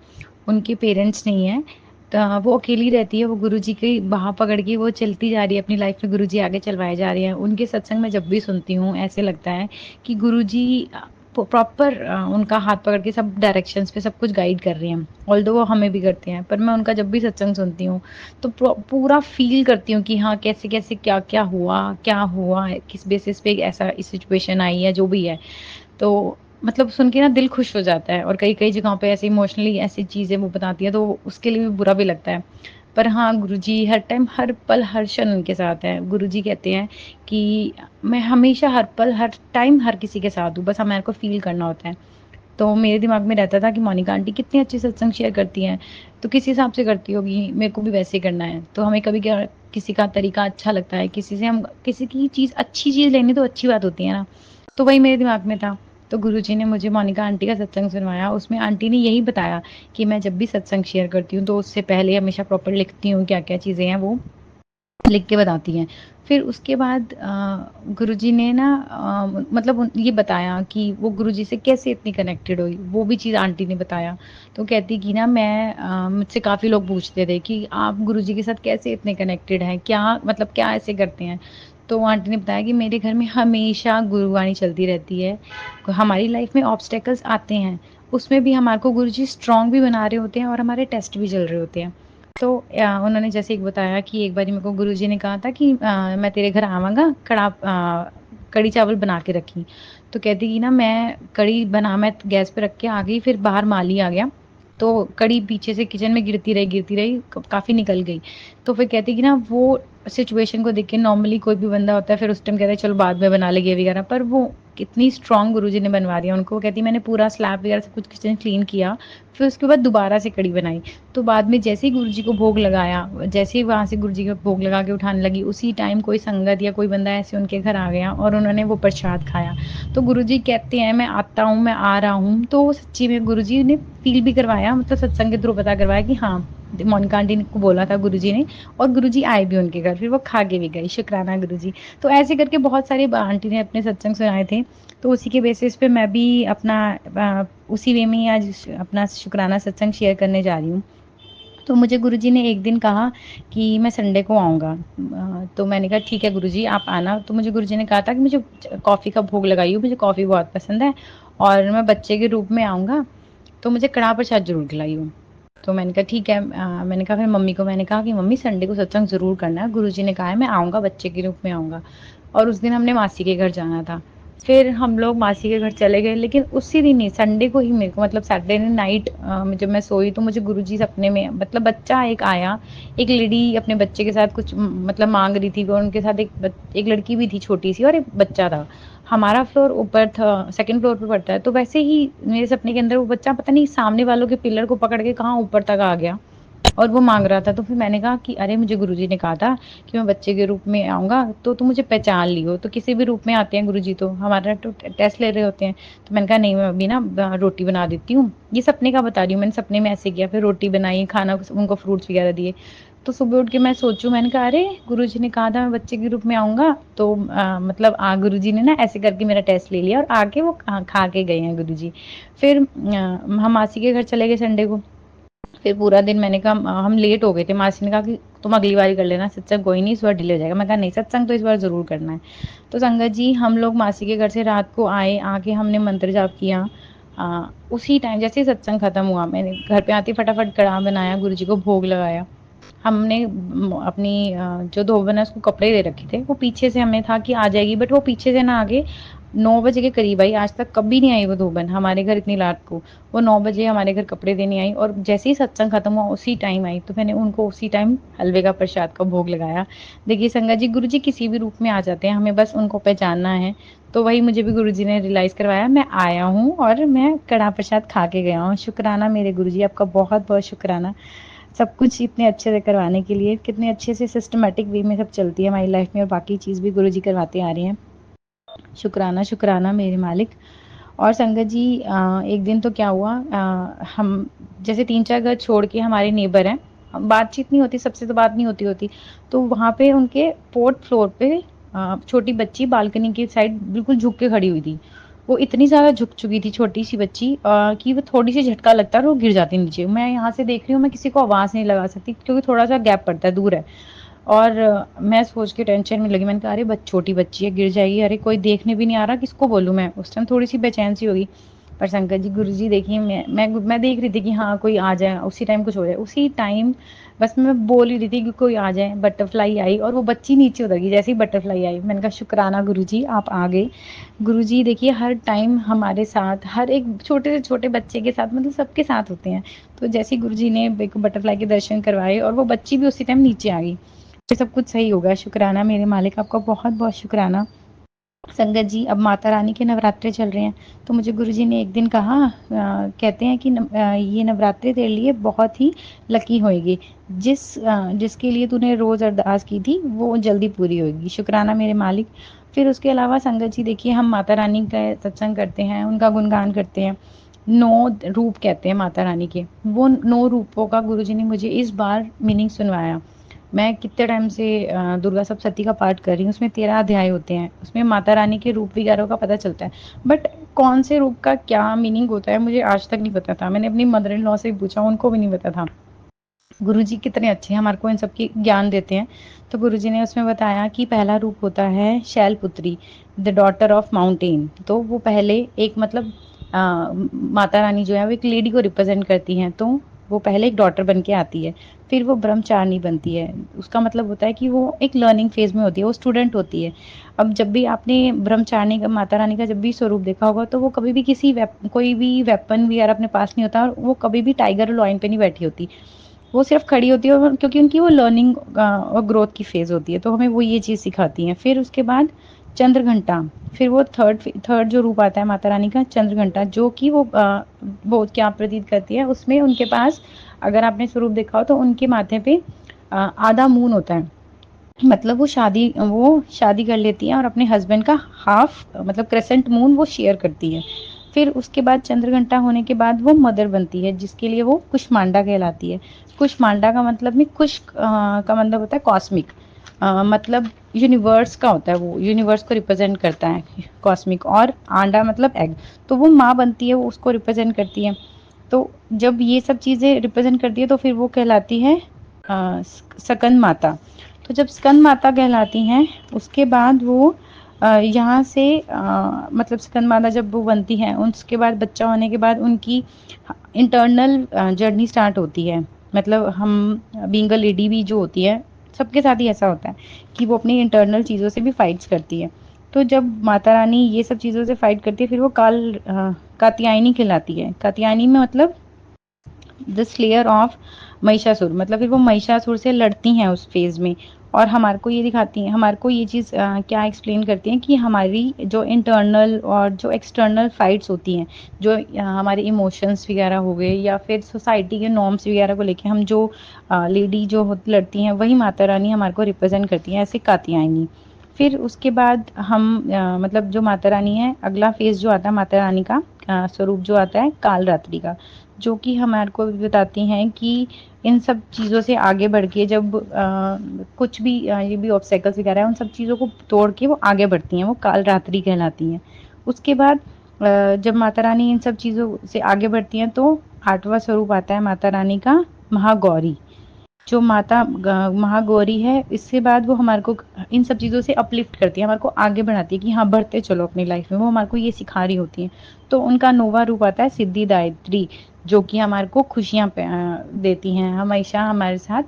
उनके पेरेंट्स नहीं हैं, तो वो अकेली रहती है। वो गुरुजी की बाह पकड़ के वो चलती जा रही है अपनी लाइफ में, गुरुजी आगे चलवाए जा रहे हैं। उनके सत्संग में जब भी सुनती हूँ ऐसे लगता है कि गुरुजी प्रॉपर उनका हाथ पकड़ के सब डायरेक्शंस पे सब कुछ गाइड कर रहे हैं। ऑल्दो वो हमें भी करते हैं, पर मैं उनका जब भी सत्संग सुनती हूँ तो पूरा फील करती हूँ कि हाँ, कैसे कैसे क्या क्या हुआ है, किस बेसिस पे ऐसा इस सिचुएशन आई है, जो भी है। तो मतलब सुन के ना दिल खुश हो जाता है। और कई कई जगहों पे ऐसे इमोशनली ऐसी चीज़ें वो बताती है, तो उसके लिए भी बुरा भी लगता है। पर हाँ, गुरुजी हर टाइम, हर पल, हर क्षण उनके साथ है। गुरुजी कहते हैं कि मैं हमेशा, हर पल, हर टाइम, हर किसी के साथ हूँ, बस हमारे को फ़ील करना होता है। तो मेरे दिमाग में रहता था कि मोनिका आंटी कितनी अच्छी सत्संग शेयर करती हैं, तो किस हिसाब से करती होगी, मेरे को भी वैसे ही करना है। तो हमें कभी क्या, किसी का तरीका अच्छा लगता है, किसी से हम किसी की चीज़, अच्छी चीज़ लेनी तो अच्छी बात होती है ना। तो वही मेरे दिमाग में था। तो गुरुजी ने मुझे मोनिका आंटी का सत्संग सुनवाया। उसमें आंटी ने यही बताया कि मैं जब भी सत्संग शेयर करती हूँ तो उससे पहले हमेशा प्रॉपर लिखती हूँ क्या-क्या चीज़ें हैं, वो लिख के बताती हैं। फिर उसके बाद गुरुजी ने ना मतलब ये बताया कि वो गुरुजी से कैसे इतनी कनेक्टेड हुई, वो भी चीज़ आंटी ने बताया। तो कहती कि ना, मैं मुझसे काफ़ी लोग पूछते थे कि आप गुरुजी के साथ कैसे इतने कनेक्टेड हैं? क्या मतलब क्या ऐसे करते हैं? तो आंटी ने बताया कि मेरे घर में हमेशा गुरुवाणी चलती रहती है। हमारी लाइफ में ऑब्स्टेकल्स आते हैं, उसमें भी हमारे को गुरुजी स्ट्रॉन्ग भी बना रहे होते हैं और हमारे टेस्ट भी चल रहे होते हैं। तो उन्होंने जैसे एक बताया कि एक बारी मेरे को गुरुजी ने कहा था कि मैं तेरे घर आवांगा, कढ़ी चावल बना के रखी। तो कहती कि ना, मैं कढ़ी बना, मैं गैस पे रख के आ गई, फिर बाहर माली आ गया तो कड़ी पीछे से किचन में गिरती रही, काफ़ी निकल गई। तो फिर कहती कि ना वो सिचुएशन को देख के नॉर्मली कोई भी बंदा होता है फिर उस टाइम कहता है चलो बाद में बना लेंगे वगैरह, पर वो कितनी स्ट्रॉन्ग गुरुजी ने बनवा दिया उनको। कहती मैंने पूरा स्लैब वगैरह सब कुछ किचन क्लीन किया, फिर उसके बाद दोबारा से कड़ी बनाई। तो बाद में जैसे ही गुरुजी को भोग लगाया, जैसे ही वहाँ से गुरुजी को भोग लगा के उठाने लगी, उसी टाइम कोई संगत या कोई बंदा ऐसे उनके घर आ गया और उन्होंने वो प्रसाद खाया। तो गुरुजी कहते हैं मैं आता हूँ, मैं आ रहा हूँ। तो सच्ची में गुरुजी ने फील भी करवाया, मतलब सत्संग के थ्रू पता करवाया कि हाँ, मोनिका आंटी को बोला था गुरुजी ने, और गुरुजी आए भी उनके घर, फिर वो खा के भी गई। शुक्राना गुरुजी। तो ऐसे करके बहुत सारी आंटी ने अपने सत्संग सुनाए थे। तो उसी के बेसिस पे मैं भी अपना उसी वे में ही आज अपना शुक्राना सत्संग शेयर करने जा रही हूँ। तो मुझे गुरुजी ने एक दिन कहा कि मैं संडे को आऊँगा। तो मैंने कहा ठीक है गुरुजी आप आना। तो मुझे गुरुजी ने कहा था कि मुझे कॉफ़ी का भोग लगाइए, मुझे कॉफ़ी बहुत पसंद है और मैं बच्चे के रूप में आऊँगा, तो मुझे कड़ाह प्रसाद ज़रूर खिलाइयो। तो मैंने कहा ठीक है। मैंने कहा फिर मम्मी को मैंने कहा कि मम्मी संडे को सत्संग ज़रूर करना है, गुरुजी ने कहा है मैं आऊँगा, बच्चे के रूप में आऊँगा। और उस दिन हमने मासी के घर जाना था। फिर हम लोग मासी के घर चले गए, लेकिन उसी दिन ही संडे को ही मेरे को, मतलब सैटरडे नाइट जब मैं सोई तो मुझे गुरुजी सपने में, मतलब बच्चा एक आया, एक लेडी अपने बच्चे के साथ कुछ मतलब मांग रही थी और उनके साथ एक लड़की भी थी छोटी सी और एक बच्चा था। हमारा फ्लोर ऊपर था, सेकंड फ्लोर पे पड़ता है। तो वैसे ही मेरे सपने के अंदर वो बच्चा पता नहीं सामने वालों के पिलर को पकड़ के कहाँ ऊपर तक आ गया और वो मांग रहा था। तो फिर मैंने कहा कि अरे मुझे गुरुजी ने कहा था कि मैं बच्चे के रूप में आऊँगा, तो तुम मुझे पहचान लियो। तो किसी भी रूप में आते हैं गुरुजी, तो हमारा तो टेस्ट ले रहे होते हैं। तो मैंने कहा नहीं मैं अभी ना रोटी बना देती हूँ। ये सपने का बता रही हूँ, मैंने सपने में ऐसे किया, फिर रोटी बनाई, खाना उनको फ्रूट्स वगैरह दिए। तो सुबह उठ के मैं सोचूं, मैंने कहा अरे गुरुजी ने कहा था मैं बच्चे के रूप में आऊँगा, तो मतलब गुरुजी ने ना ऐसे करके मेरा टेस्ट ले लिया और आके वो खा के गए हैं गुरुजी। फिर हम मासी के घर चले गए संडे को। फिर पूरा दिन मैंने कहा हम लेट हो गए थे, मासी ने कहा कि तुम अगली बार कर लेना सत्संग, कोई नहीं इस बार डिले हो जाएगा। मैं कहा नहीं सत्संग तो इस बार ज़रूर करना है। तो संगत जी हम लोग मासी के घर से रात को आए, आके हमने मंत्र जाप किया। उसी टाइम जैसे ही सत्संग खत्म हुआ मैंने घर पे आते फटाफट कढ़ा बनाया, गुरु जी को भोग लगाया। हमने अपनी जो धोबन है उसको कपड़े दे रखे थे, वो पीछे से हमें था कि आ जाएगी, बट वो पीछे से ना आगे 9 बजे के करीब आई। आज तक कभी नहीं आई वो धोबन हमारे घर इतनी रात को। वो 9 बजे हमारे घर कपड़े देने आई और जैसे ही सत्संग खत्म हुआ उसी टाइम आई। तो मैंने उनको उसी टाइम हलवे का प्रसाद का भोग लगाया। देखिए संगत जी गुरु जी किसी भी रूप में आ जाते हैं, हमें बस उनको पहचानना है। तो वही मुझे भी गुरु जी ने रियलाइज़ करवाया, मैं आया हूँ और मैं कड़ाह प्रसाद खा के गया हूँ। शुक्राना मेरे गुरु जी, आपका बहुत बहुत शुक्राना सब कुछ इतने अच्छे से करवाने के लिए। कितने अच्छे से सिस्टमेटिक वे में सब चलती है हमारी लाइफ में और बाकी चीज़ भी गुरु जी करवाते आ रहे हैं। शुक्राना शुक्राना मेरे मालिक। और संगत जी एक दिन तो क्या हुआ, हम जैसे 3-4 घर छोड़ के हमारे नेबर हैं, बातचीत नहीं होती, सबसे तो बात नहीं होती। तो वहाँ पे उनके 4th फ्लोर पे छोटी बच्ची बालकनी की साइड बिल्कुल झुक के खड़ी हुई थी। वो इतनी ज़्यादा झुक चुकी थी छोटी सी बच्ची कि वो थोड़ी सी झटका लगता है और वो गिर जाती नीचे। मैं यहाँ से देख रही हूँ, मैं किसी को आवाज़ नहीं लगा सकती क्योंकि थोड़ा सा गैप पड़ता है, दूर है। और मैं सोच के टेंशन में लगी, मैंने कहा अरे छोटी बच्ची है गिर जाएगी, अरे कोई देखने भी नहीं आ रहा, किसको बोलूँ मैं। उस टाइम थोड़ी सी बेचैन सी होगी। पर शंकर जी गुरु जी देखिए मैं देख रही थी कि हाँ कोई आ जाए, उसी टाइम कुछ हो जाए। उसी टाइम बस मैं बोल ही रही थी कि कोई आ जाए, बटरफ्लाई आई और वो बच्ची नीचे उतर गई। जैसे ही बटरफ्लाई आई मैंने कहा शुक्राना गुरु जी आप आ गए। गुरु जी देखिए हर टाइम हमारे साथ, हर एक छोटे से छोटे बच्चे के साथ, मतलब सबके साथ होते हैं। तो जैसे ही गुरु जी ने बटरफ्लाई के दर्शन करवाए और वो बच्ची भी उसी टाइम नीचे आ गई, ये सब कुछ सही होगा। शुक्राना मेरे मालिक, आपका बहुत बहुत शुक्राना। संगत जी अब माता रानी के नवरात्रे चल रहे हैं, तो मुझे गुरुजी ने एक दिन कहा कहते हैं कि ये नवरात्रे तेरे लिए बहुत ही लकी होएगी, जिसके लिए तूने रोज़ अरदास की थी वो जल्दी पूरी होगी। शुक्राना मेरे मालिक। फिर उसके अलावा संगत जी देखिए हम माता रानी का सत्संग करते हैं, उनका गुणगान करते हैं। 9 रूप कहते हैं माता रानी के, वो 9 रूपों का गुरुजी ने मुझे इस बार मीनिंग सुनवाया। मैं कितने टाइम से दुर्गा सप्तशती का पाठ कर रही हूँ, उसमें 13 अध्याय होते हैं, उसमें माता रानी के रूप वगैरह का पता चलता है। बट कौन से रूप का क्या मीनिंग होता है मुझे आज तक नहीं पता था। मैंने अपनी मदर इन लॉ से पूछा, उनको भी नहीं पता था। गुरुजी कितने अच्छे हैं, हमारे को इन सब की ज्ञान देते हैं। तो गुरुजी ने उसमें बताया कि पहला रूप होता है Shailputri, the daughter of mountain. तो वो पहले एक मतलब माता रानी जो है वो एक लेडी को रिप्रेजेंट करती हैं। तो वो पहले एक डॉटर बन के आती है, फिर वो ब्रह्मचारिणी बनती है। उसका मतलब होता है कि वो एक लर्निंग फेज में होती है, वो स्टूडेंट होती है। अब जब भी आपने ब्रह्मचारिणी का, माता रानी का जब भी स्वरूप देखा होगा, तो वो कभी भी कोई भी वेपन वगैरह अपने पास नहीं होता, और वो कभी भी टाइगर लॉयन पे नहीं बैठी होती। वो सिर्फ खड़ी होती है, क्योंकि उनकी वो लर्निंग और ग्रोथ की फेज होती है, तो हमें वो ये चीज़ सिखाती हैं। फिर उसके बाद चंद्र घंटा, फिर वो थर्ड जो रूप आता है माता रानी का, चंद्र घंटा, जो कि वो क्या प्रतीत करती है, उसमें उनके पास, अगर आपने स्वरूप देखा हो तो उनके माथे पे आधा मून होता है। मतलब वो शादी कर लेती है और अपने हस्बैंड का हाफ, मतलब क्रेसेंट मून वो शेयर करती है। फिर उसके बाद चंद्रघंटा होने के बाद वो मदर बनती है, जिसके लिए वो कुष्मांडा कहलाती है। कुष्मांडा का मतलब में का मतलब होता है कॉस्मिक, मतलब यूनिवर्स का होता है, वो यूनिवर्स को रिप्रेजेंट करता है कॉस्मिक। और आंडा मतलब एग, तो वो माँ बनती है, वो उसको रिप्रेजेंट करती है। तो जब ये सब चीज़ें रिप्रेजेंट करती है तो फिर वो कहलाती है सकंद माता। तो जब स्कंद माता कहलाती हैं, उसके बाद वो यहाँ से मतलब स्कंद माता जब वो बनती हैं, उसके बाद बच्चा होने के बाद उनकी इंटरनल जर्नी स्टार्ट होती है। मतलब हम बीइंग अ लेडी भी जो होती है, सबके साथ ही ऐसा होता है कि वो अपनी इंटरनल चीज़ों से भी फाइट्स करती है। तो जब माता रानी ये सब चीज़ों से फाइट करती है, फिर वो कात्यायनी कहलाती है। कात्यायनी में मतलब द स्लेयर ऑफ महिषासुर, मतलब फिर वो महिषासुर से लड़ती हैं उस फेज में। और हमारे को ये दिखाती हैं, हमारे को ये चीज़ क्या एक्सप्लेन करती हैं कि हमारी जो इंटरनल और जो एक्सटर्नल फाइट्स होती हैं, जो हमारे इमोशंस वगैरह हो गए, या फिर सोसाइटी के नॉर्म्स वगैरह को लेके हम जो लेडी जो लड़ती हैं, वही माता रानी हमारे को रिप्रेजेंट करती हैं, ऐसे कात्यायनी। फिर उसके बाद हम मतलब जो माता रानी है, अगला फेज जो आता है माता रानी का स्वरूप जो आता है काल रात्रि का, जो कि हमारे को बताती हैं कि इन सब चीज़ों से आगे बढ़ के जब कुछ भी ये भी ऑब्स्टेकल्स वगैरह है, उन सब चीज़ों को तोड़ के वो आगे बढ़ती हैं, वो काल रात्रि कहलाती हैं। उसके बाद जब माता रानी इन सब चीज़ों से आगे बढ़ती हैं, तो आठवां स्वरूप आता है माता रानी का महागौरी। जो महागौरी है, इसके बाद वो हमारे को इन सब चीज़ों से अपलिफ्ट करती है, हमारे को आगे बढ़ाती है कि हाँ बढ़ते चलो अपनी लाइफ में, वो हमारे को ये सिखा रही होती है। तो उनका नोवा रूप आता है सिद्धिदात्री, जो कि हमारे को खुशियाँ देती हैं, हमेशा हमारे साथ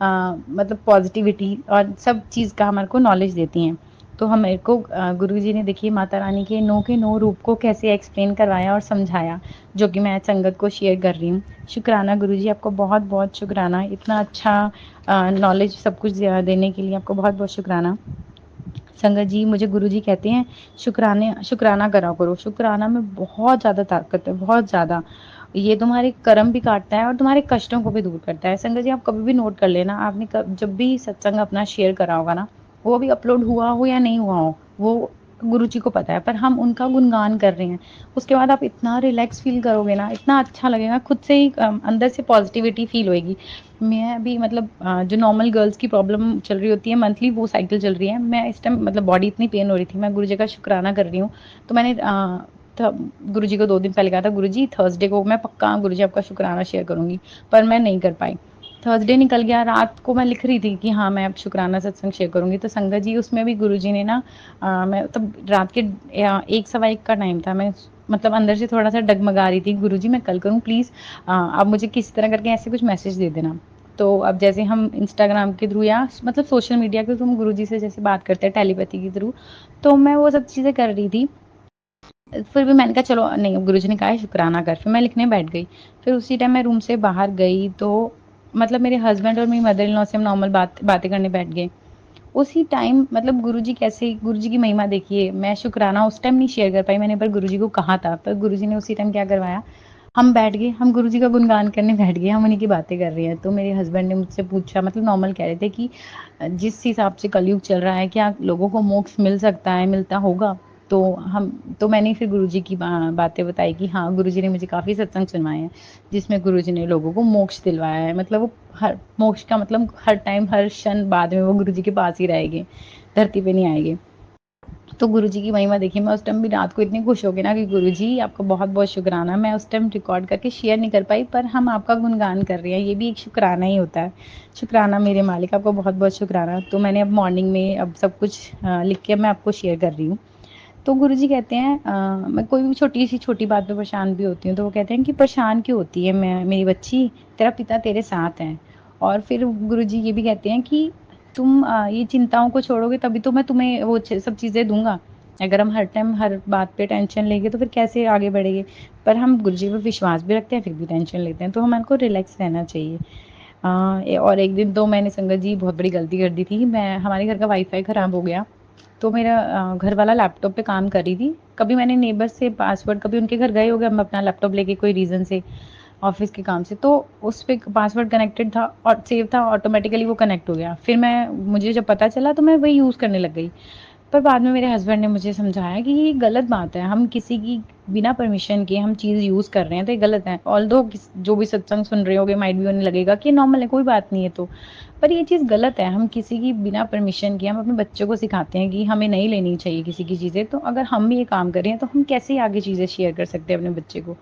मतलब पॉजिटिविटी और सब चीज़ का हमारे को नॉलेज देती हैं। तो हम मेरे को गुरु जी ने देखिए माता रानी के नौ रूप को कैसे एक्सप्लेन करवाया और समझाया, जो कि मैं संगत को शेयर कर रही हूँ। शुक्राना गुरु जी, आपको बहुत बहुत शुक्राना, इतना अच्छा नॉलेज सब कुछ देने के लिए आपको बहुत बहुत शुक्राना। संगत जी, मुझे गुरु जी कहते हैं शुक्राना करा करो। शुक्राना में बहुत ज़्यादा ताकत है, बहुत ज़्यादा। ये तुम्हारे कर्म भी काटता है और तुम्हारे कष्टों को भी दूर करता है। संगत जी, आप कभी भी नोट कर लेना, आपने जब भी सत्संग अपना शेयर करा होगा ना, वो भी अपलोड हुआ हो या नहीं हुआ हो, वो गुरु जी को पता है, पर हम उनका गुणगान कर रहे हैं। उसके बाद आप इतना रिलैक्स फील करोगे ना, इतना अच्छा लगेगा, खुद से ही अंदर से पॉजिटिविटी फील होएगी। मैं अभी मतलब जो नॉर्मल गर्ल्स की प्रॉब्लम चल रही होती है मंथली, वो साइकिल चल रही है। मैं इस टाइम मतलब बॉडी इतनी पेन हो रही थी, मैं गुरु जी का शुक्राना कर रही हूँ। तो मैंने गुरु जी को 2 दिन पहले कहा था, गुरु जी थर्सडे को मैं पक्का गुरु जी आपका शुक्राना शेयर करूँगी, पर मैं नहीं कर पाई। थर्सडे निकल गया, रात को मैं लिख रही थी कि हाँ मैं अब शुक्राना सत्संग शेयर करूँगी। तो संगत जी, उसमें भी गुरु जी ने ना मैं तब रात के 1 सवा 1 का टाइम था, मैं मतलब अंदर से थोड़ा सा डगमगा रही थी, गुरु जी मैं कल करूँ प्लीज़, आप मुझे किसी तरह करके ऐसे कुछ मैसेज दे देना। तो अब जैसे हम इंस्टाग्राम के थ्रू या मतलब सोशल मीडिया के थ्रू हम गुरु जी से जैसे बात करते हैं टेलीपैथी के थ्रू, तो मैं वो सब चीज़ें कर रही थी। फिर भी मैंने कहा चलो नहीं, गुरु जी ने कहा है शुक्राना कर, फिर मैं लिखने बैठ गई। फिर उसी टाइम मैं रूम से बाहर गई, तो मतलब मेरे हस्बैंड और मेरी मदर इन लॉ से हम नॉर्मल बातें करने बैठ गए। उसी टाइम मतलब गुरुजी कैसे, गुरुजी की महिमा देखिए, मैं शुक्राना उस टाइम नहीं शेयर कर पाई मैंने, पर गुरुजी को कहा था, पर गुरुजी ने उसी टाइम क्या करवाया, हम बैठ गए, हम गुरुजी का गुणगान करने बैठ गए, हम उन्हीं की बातें कर रहे हैं। तो मेरे हस्बैंड ने मुझसे पूछा, मतलब नॉर्मल कह रहे थे कि जिस हिसाब से कलयुग चल रहा है, क्या लोगों को मोक्ष मिल सकता है, मिलता होगा? तो हम तो मैंने फिर गुरुजी की बातें बताई कि हाँ, गुरुजी ने मुझे काफ़ी सत्संग सुनवाए हैं, जिसमें गुरुजी ने लोगों को मोक्ष दिलवाया है। मतलब वो हर मोक्ष का मतलब हर टाइम, हर क्षण बाद में वो गुरुजी के पास ही रहेंगे, धरती पे नहीं आएँगे। तो गुरुजी की महिमा देखिए, मैं उस टाइम भी रात को इतनी खुश हो गई ना कि गुरुजी आपका बहुत-बहुत शुक्राना। मैं उस टाइम रिकॉर्ड करके शेयर नहीं कर पाई, पर हम आपका गुणगान कर रहे हैं, ये भी एक शुक्राना ही होता है। शुक्राना मेरे मालिक, आपका बहुत-बहुत शुक्राना। तो मैंने अब मॉर्निंग में अब सब कुछ लिख के मैं आपको शेयर कर रही हूँ। तो गुरुजी कहते हैं मैं कोई भी छोटी बात पे परेशान भी होती हूँ, तो वो कहते हैं कि परेशान क्यों होती है मैं मेरी बच्ची, तेरा पिता तेरे साथ है। और फिर गुरुजी ये भी कहते हैं कि तुम ये चिंताओं को छोड़ोगे तभी तो मैं तुम्हें वो सब चीज़ें दूँगा। अगर हम हर टाइम हर बात पे टेंशन लेंगे तो फिर कैसे आगे बढ़ेंगे? पर हम गुरुजी पे विश्वास भी रखते हैं, फिर भी टेंशन लेते हैं, तो हमारे को रिलैक्स रहना चाहिए। और एक दिन तो मैंने संगत जी बहुत बड़ी गलती कर दी थी। मैं हमारे घर का वाईफ़ाई खराब हो गया, तो मेरा घर वाला लैपटॉप पे काम कर रही थी। कभी मैंने नेबर से पासवर्ड कभी उनके घर गए हो गए हम अपना लैपटॉप लेके कोई रीज़न से, ऑफ़िस के काम से, तो उस पे पासवर्ड कनेक्टेड था और सेव था, ऑटोमैटिकली वो कनेक्ट हो गया। फिर मुझे जब पता चला तो मैं वही यूज़ करने लग गई। पर बाद में मेरे हस्बैंड ने मुझे समझाया कि ये गलत बात है, हम किसी की बिना परमिशन के हम चीज़ यूज़ कर रहे हैं तो ये गलत है। ऑल्दो जो भी सत्संग सुन रहे होंगे माइट भी उन्हें लगेगा कि नॉर्मल है, कोई बात नहीं है तो। पर ये चीज़ गलत है, हम किसी की बिना परमिशन के हम अपने बच्चों को सिखाते हैं कि हमें नहीं लेनी चाहिए किसी की चीज़ें, तो अगर हम भी ये काम कर रहे हैं तो हम कैसे आगे चीज़ें शेयर कर सकते हैं अपने बच्चे को।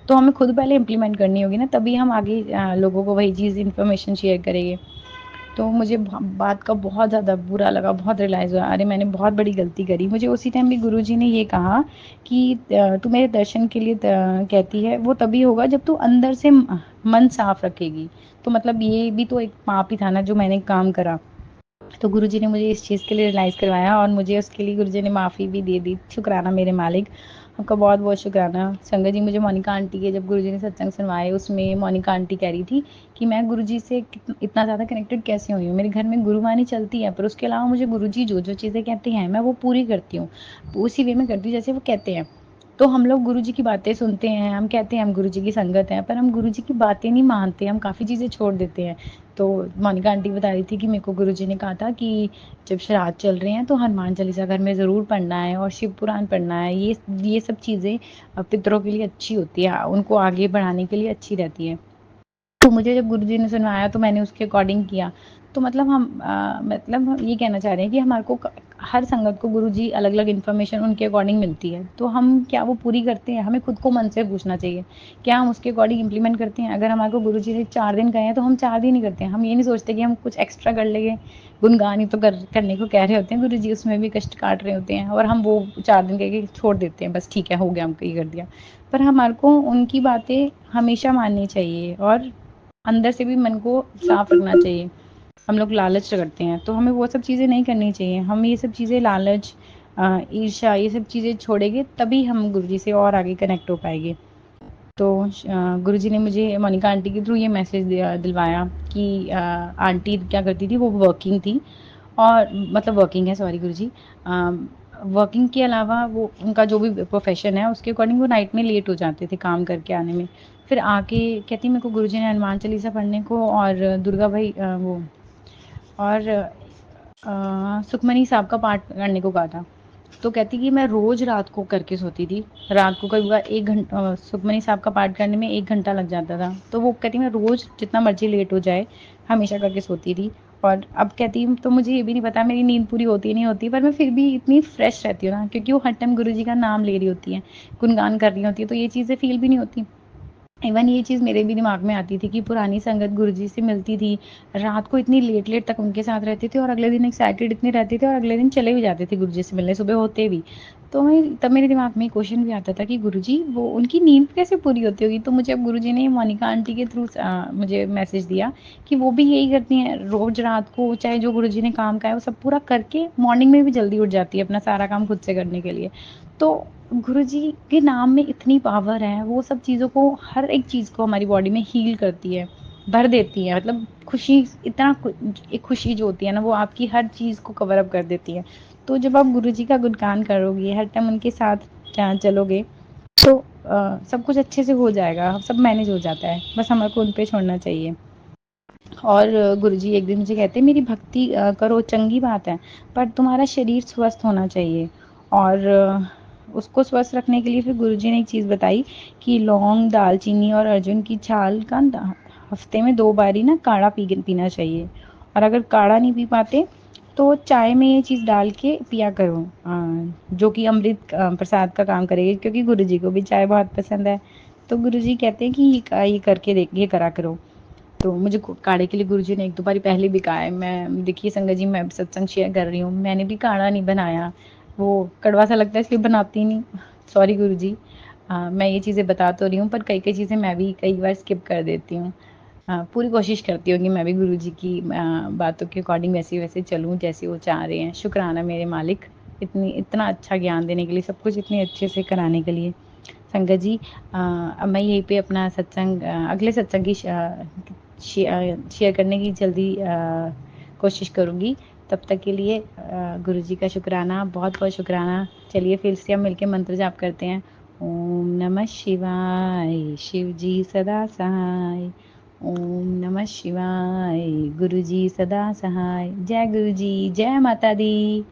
तो हमें खुद पहले इम्प्लीमेंट करनी होगी ना, तभी हम आगे लोगों को वही चीज़ इन्फॉर्मेशन शेयर करेंगे। तो मुझे बात का बहुत ज़्यादा बुरा लगा, बहुत रियलाइज़ हुआ, अरे मैंने बहुत बड़ी गलती करी। मुझे उसी टाइम भी गुरुजी ने ये कहा कि तू मेरे दर्शन के लिए कहती है, वो तभी होगा जब तू अंदर से मन साफ रखेगी। तो मतलब ये भी तो एक पाप ही था ना जो मैंने काम करा। तो गुरुजी ने मुझे इस चीज़ के लिए रियलाइज़ करवाया और मुझे उसके लिए गुरुजी ने माफ़ी भी दे दी। शुक्राना मेरे मालिक, आपका बहुत-बहुत शुक्राना। संगत जी, मुझे मोनिका आंटी के जब गुरुजी ने सत्संग सुनवाए, उसमें मोनिका आंटी कह रही थी कि मैं गुरुजी से इतना ज़्यादा कनेक्टेड कैसे हुई हूँ। मेरे घर में गुरुवाणी चलती है, पर उसके अलावा मुझे गुरुजी जो-जो चीज़ें कहते हैं, मैं वो पूरी करती हूँ। उसी वे में करती हूँ जैसे वो कहते हैं। तो हम लोग गुरुजी की बातें सुनते हैं, हम कहते हैं हम गुरुजी की संगत हैं, पर हम गुरुजी की बातें नहीं मानते, हम काफ़ी चीज़ें छोड़ देते हैं। तो मोनिका आंटी बता रही थी कि मेरे को गुरुजी ने कहा था कि जब श्राद्ध चल रहे हैं तो हनुमान चालीसा घर में ज़रूर पढ़ना है और शिव पुराण पढ़ना है। ये सब चीज़ें पितरों के लिए अच्छी होती है, उनको आगे बढ़ाने के लिए अच्छी रहती है। तो मुझे जब गुरुजी ने सुनवाया तो मैंने उसके अकॉर्डिंग किया। तो मतलब मतलब हम ये कहना चाह रहे हैं कि हमारे को हर संगत को गुरुजी अलग-अलग इन्फॉर्मेशन उनके अकॉर्डिंग मिलती है। तो हम क्या वो पूरी करते हैं? हमें खुद को मन से पूछना चाहिए। क्या हम उसके अकॉर्डिंग इम्प्लीमेंट करते हैं? अगर हमारे को गुरुजी ने 4 दिन कहे हैं तो हम 4 दिन ही करते हैं। हम ये नहीं सोचते कि हम कुछ एक्स्ट्रा कर लेंगे। गुणगान ही तो करने को कह रहे होते हैं गुरुजी, उसमें भी कष्ट काट रहे होते हैं और हम वो 4 दिन कह के छोड़ देते हैं, बस ठीक है हो गया, हमको ये कर दिया। पर हमारे को उनकी बातें हमेशा माननी चाहिए और अंदर से भी मन को साफ रखना चाहिए। हम लोग लालच करते हैं, तो हमें वो सब चीज़ें नहीं करनी चाहिए। हम ये सब चीज़ें लालच ईर्ष्या ये सब चीज़ें छोड़ेंगे तभी हम गुरुजी से और आगे कनेक्ट हो पाएँगे। तो गुरुजी ने मुझे मोनिका आंटी के थ्रू ये मैसेज दिलवाया कि आंटी क्या करती थी, वो वर्किंग थी और मतलब वर्किंग है, सॉरी गुरुजी। वर्किंग के अलावा वो उनका जो भी प्रोफ़ेशन है उसके अकॉर्डिंग वो नाइट में लेट हो जाते थे काम करके आने में। फिर आके कहती मेरे को गुरुजी ने हनुमान चालीसा पढ़ने को और दुर्गा भाई वो और सुखमनी साहब का पाठ करने को कहा था। तो कहती कि मैं रोज़ रात को करके सोती थी। रात को कई बार 1 घंटा सुखमनी साहब का पाठ करने में 1 घंटा लग जाता था। तो वो कहती मैं रोज़ जितना मर्ज़ी लेट हो जाए, हमेशा करके सोती थी। और अब कहती हूँ तो मुझे ये भी नहीं पता मेरी नींद पूरी होती है नहीं होती, पर मैं फिर भी इतनी फ्रेश रहती हूँ ना, क्योंकि वो हर टाइम गुरुजी का नाम ले रही होती हैं, गुणगान कर रही होती हैं, तो ये चीज़ें फ़ील भी नहीं होती। इवन ये चीज़ मेरे भी दिमाग में आती थी कि पुरानी संगत गुरुजी से मिलती थी, रात को इतनी लेट-लेट तक उनके साथ रहते थे और अगले दिन एक्साइटेड इतने रहते थे और अगले दिन चले भी जाते थे गुरुजी से मिलने, सुबह होते भी। तो मैं तब मेरे दिमाग में क्वेश्चन भी आता था कि गुरुजी वो उनकी नींद कैसे पूरी होती होगी? तो मुझे अब गुरुजी ने मोनिका आंटी के थ्रू मुझे मैसेज दिया कि वो भी यही करती हैं, रोज़ रात को चाहे जो गुरुजी ने काम कहा है वो सब पूरा करके मॉर्निंग में भी जल्दी उठ जाती है अपना सारा काम खुद से करने के लिए। तो गुरुजी के नाम में इतनी पावर है, वो सब चीज़ों को हर एक चीज़ को हमारी बॉडी में हील करती है, भर देती है। मतलब खुशी इतना एक खुशी जो होती है ना वो आपकी हर चीज़ को कवर अप कर देती है। तो जब आप गुरुजी का गुणगान करोगे, हर टाइम उनके साथ चलोगे तो सब कुछ अच्छे से हो जाएगा, सब मैनेज हो जाता है। बस हमारे को उन पे छोड़ना चाहिए। और गुरुजी एक दिन मुझे कहते मेरी भक्ति करो चंगी बात है, पर तुम्हारा शरीर स्वस्थ होना चाहिए। और उसको स्वस्थ रखने के लिए फिर गुरुजी ने एक चीज़ बताई कि लौंग, दालचीनी और अर्जुन की छाल का हफ्ते में 2 बार ही ना काढ़ा पीना चाहिए। और अगर काढ़ा नहीं पी पाते तो चाय में ये चीज़ डाल के पिया करो, जो कि अमृत प्रसाद का काम करेगी, क्योंकि गुरुजी को भी चाय बहुत पसंद है। तो गुरुजी कहते हैं कि ये करके ये करा करो। तो मुझे काढ़े के लिए गुरुजी ने 1-2 बारी पहले भी कहा है। मैं देखिए संगत जी, मैं सत्संग शेयर कर रही हूँ, मैंने भी काढ़ा नहीं बनाया। वो कड़वा सा लगता है इसलिए बनाती नहीं। सॉरी गुरुजी। मैं ये चीज़ें बता तो रही हूँ पर कई-कई चीज़ें मैं भी कई बार स्किप कर देती हूँ। पूरी कोशिश करती हूँ कि मैं भी गुरुजी की बातों के अकॉर्डिंग वैसे-वैसे चलूँ जैसे वो चाह रहे हैं। शुक्राना मेरे मालिक, इतना अच्छा ज्ञान देने के लिए, सब कुछ इतने अच्छे से कराने के लिए। संगत जी, अब मैं यहीं पे अपना सत्संग अगले सत्संग की शेयर करने की जल्दी कोशिश करूँगी। तब तक के लिए गुरुजी का शुक्राना, बहुत-बहुत शुक्राना। चलिए फिर से हम मिलके मंत्र जाप करते हैं। ओम नमः शिवाय, शिव जी सदा सहाय। ओम नमः शिवाय, गुरुजी सदा सहाय। जय गुरुजी, जय माता दी।